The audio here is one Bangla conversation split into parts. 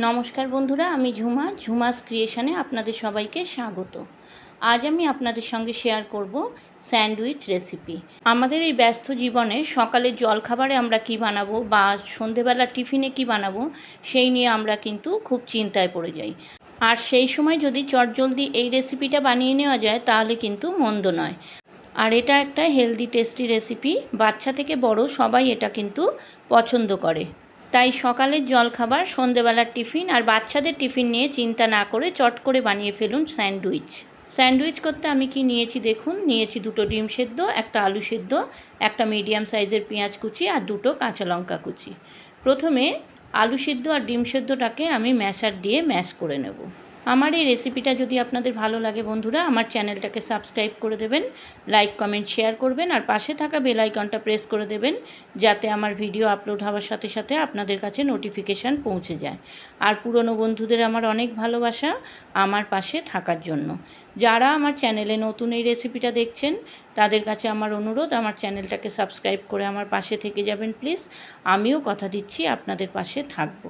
নমস্কার বন্ধুরা, আমি ঝুমাস ক্রিয়েশনে আপনাদের সবাইকে স্বাগত। আজ আমি আপনাদের সঙ্গে শেয়ার করব স্যান্ডউইচ রেসিপি। আমাদের এই ব্যস্ত জীবনে সকালের জলখাবারে আমরা কি বানাবো বা সন্ধেবেলা টিফিনে কি বানাবো সেই নিয়ে আমরা কিন্তু খুব চিন্তায় পড়ে যাই। আর সেই সময় যদি চটজলদি এই রেসিপিটা বানিয়ে নেওয়া যায় তাহলে কিন্তু মন্দ নয়। আর এটা একটা হেলদি টেস্টি রেসিপি, বাচ্চা থেকে বড় সবাই এটা কিন্তু পছন্দ করে। তাই সকালের জলখাবার, সন্ধেবেলার টিফিন আর বাচ্চাদের টিফিন নিয়ে চিন্তা না করে চট করে বানিয়ে ফেলুন স্যান্ডউইচ করতে আমি কি নিয়েছি দেখুন। নিয়েছি 2টো ডিম সেদ্ধ, একটা আলু সেদ্ধ, একটা মিডিয়াম সাইজের পেঁয়াজ কুচি আর 2টো কাঁচা লঙ্কা কুচি। প্রথমে আলু সেদ্ধ আর ডিম সেদ্ধটাকে আমি ম্যাশার দিয়ে ম্যাশ করে নেব। আমার এই রেসিপিটা যদি আপনাদের ভালো লাগে বন্ধুরা, আমার চ্যানেলটাকে সাবস্ক্রাইব করে দেবেন, লাইক কমেন্ট শেয়ার করবেন আর পাশে থাকা বেল আইকনটা প্রেস করে দেবেন যাতে আমার ভিডিও আপলোড হওয়ার সাথে সাথে আপনাদের কাছে নোটিফিকেশান পৌঁছে যায়। আর পুরনো বন্ধুদের আমার অনেক ভালোবাসা আমার পাশে থাকার জন্য। যারা আমার চ্যানেলে নতুন এই রেসিপিটা দেখছেন তাদের কাছে আমার অনুরোধ, আমার চ্যানেলটাকে সাবস্ক্রাইব করে আমার পাশে থেকে যাবেন প্লিজ। আমিও কথা দিচ্ছি আপনাদের পাশে থাকবো।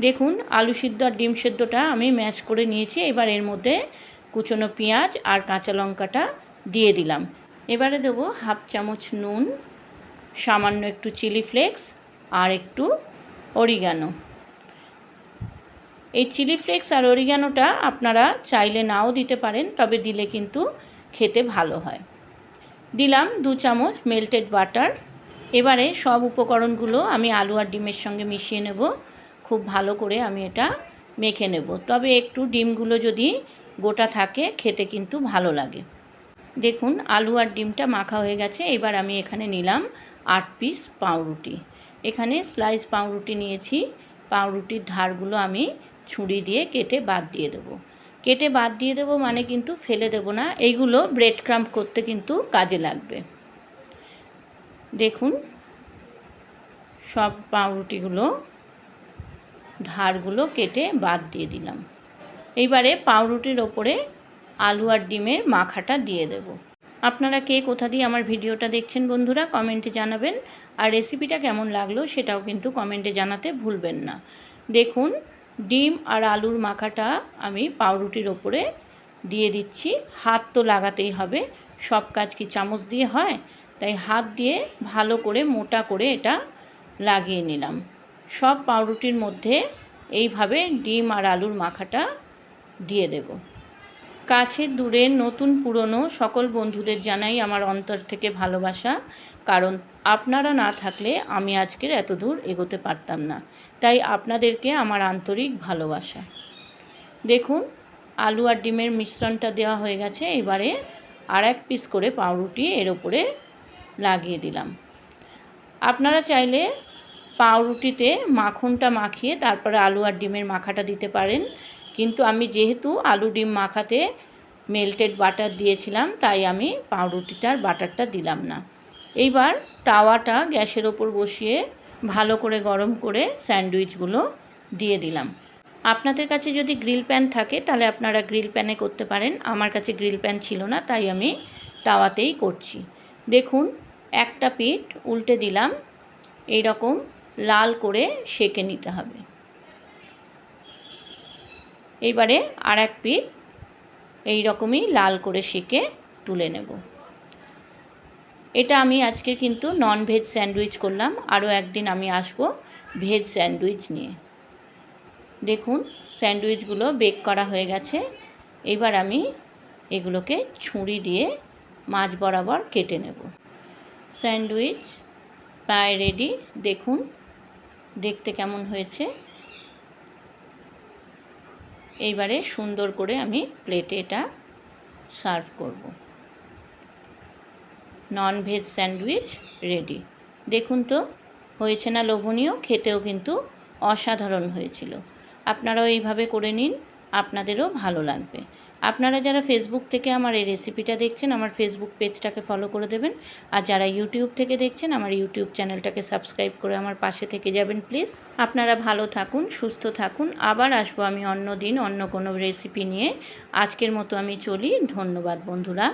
দেখুন, আলু সিদ্ধ আর ডিম সেদ্ধটা আমি ম্যাশ করে নিয়েছি। এবার এর মধ্যে কুচনো পেঁয়াজ আর কাঁচা লঙ্কাটা দিয়ে দিলাম। এবারে দেবো 1/2 চামচ নুন, সামান্য একটু চিলি ফ্লেক্স আর একটু অরিগানো। এই চিলি ফ্লেক্স আর অরিগানোটা আপনারা চাইলে নাও দিতে পারেন, তবে দিলে কিন্তু খেতে ভালো হয়। দিলাম 2 চামচ মেল্টেড বাটার। এবারে সব উপকরণগুলো আমি আলু আর ডিমের সঙ্গে মিশিয়ে নেব। খুব ভালো করে আমি এটা মেখে নেব, তবে একটু ডিমগুলো যদি গোটা থাকে খেতে কিন্তু ভালো লাগে। দেখুন, আলু আর ডিমটা মাখা হয়ে গেছে। এবার আমি এখানে নিলাম 8 পিস পাউরুটি। এখানে স্লাইস পাউরুটি নিয়েছি। পাউরুটির ধারগুলো আমি ছুরি দিয়ে কেটে বাদ দিয়ে দেবো মানে কিন্তু ফেলে দেব না। এইগুলো ব্রেড ক্রাম্ব করতে কিন্তু কাজে লাগবে। দেখুন, সব পাউরুটিগুলো ধারগুলো কেটে বাদ দিয়ে দিলাম। এইবারে পাউরুটির ওপরে আলু আর ডিমের মাখাটা দিয়ে দেব। আপনারা কে কোথা দিয়ে আমার ভিডিওটা দেখছেন বন্ধুরা কমেন্টে জানাবেন, আর রেসিপিটা কেমন লাগলো সেটাও কিন্তু কমেন্টে জানাতে ভুলবেন না। দেখুন, ডিম আর আলুর মাখাটা আমি পাউরুটির ওপরে দিয়ে দিচ্ছি। হাত তো লাগাতেই হবে, সব কাজ কি চামচ দিয়ে হয়, তাই হাত দিয়ে ভালো করে মোটা করে এটা লাগিয়ে নিলাম। সব পাউরুটির মধ্যে এইভাবে ডিম আর আলুর মাখাটা দিয়ে দেব। কাছের দূরের নতুন পুরনো সকল বন্ধুদের জানাই আমার অন্তর থেকে ভালোবাসা, কারণ আপনারা না থাকলে আমি আজকের এত দূর এগোতে পারতাম না। তাই আপনাদেরকে আমার আন্তরিক ভালোবাসা। দেখুন, আলু আর ডিমের মিশ্রণটা দেওয়া হয়ে গেছে। এবারে আর 1 পিস করে পাউরুটি এর ওপরে লাগিয়ে দিলাম। আপনারা চাইলে পাউরুটিতে মাখনটা মাখিয়ে তারপরে আলু আর ডিমের মাখাটা দিতে পারেন, কিন্তু আমি যেহেতু আলু ডিম মাখাতে মেল্টেড বাটার দিয়েছিলাম তাই আমি পাউরুটিটার বাটারটা দিলাম না। এইবার তাওয়াটা গ্যাসের ওপর বসিয়ে ভালো করে গরম করে স্যান্ডউইচগুলো দিয়ে দিলাম। আপনাদের কাছে যদি গ্রিল প্যান থাকে তাহলে আপনারা গ্রিল প্যানে করতে পারেন। আমার কাছে গ্রিল প্যান ছিল না তাই আমি তাওয়াতেই করছি। দেখুন, একটা পিঠ উল্টে দিলাম। এই রকম লাল করে সেঁকে নিতে হবে। এইবারে আর 1 পিঠ এই রকমই লাল করে সেঁকে তুলে নেব। এটা আমি আজকে কিন্তু নন ভেজ স্যান্ডউইচ করলাম, আরও একদিন আমি আসবো ভেজ স্যান্ডউইচ নিয়ে। দেখুন, স্যান্ডউইচগুলো বেক করা হয়ে গেছে। এবার আমি এগুলোকে ছুরি দিয়ে মাঝ বরাবর কেটে নেব। স্যান্ডউইচ প্রায় রেডি। দেখুন দেখতে কেমন হয়েছে। এইবারে সুন্দর করে আমি প্লেটে এটা সার্ভ করব। Non veg sandwich ready. দেখুন তো হয়েছে না লোভনীয়, খেতেও কিন্তু অসাধারণ হয়েছিল। আপনারাও এইভাবে করে নিন, আপনাদেরও ভালো লাগবে। আপনারা যারা ফেসবুক থেকে আমার এই রেসিপিটা দেখছেন আমার ফেসবুক পেজটাকে ফলো করে দেবেন, আর যারা ইউটিউব থেকে দেখছেন আমার ইউটিউব চ্যানেলটাকে সাবস্ক্রাইব করে আমার পাশে থেকে যাবেন প্লিজ। আপনারা ভালো থাকুন, সুস্থ থাকুন। আবার আসবো আমি অন্য দিন অন্য কোনো রেসিপি নিয়ে। আজকের মতো আমি চলি। ধন্যবাদ বন্ধুরা।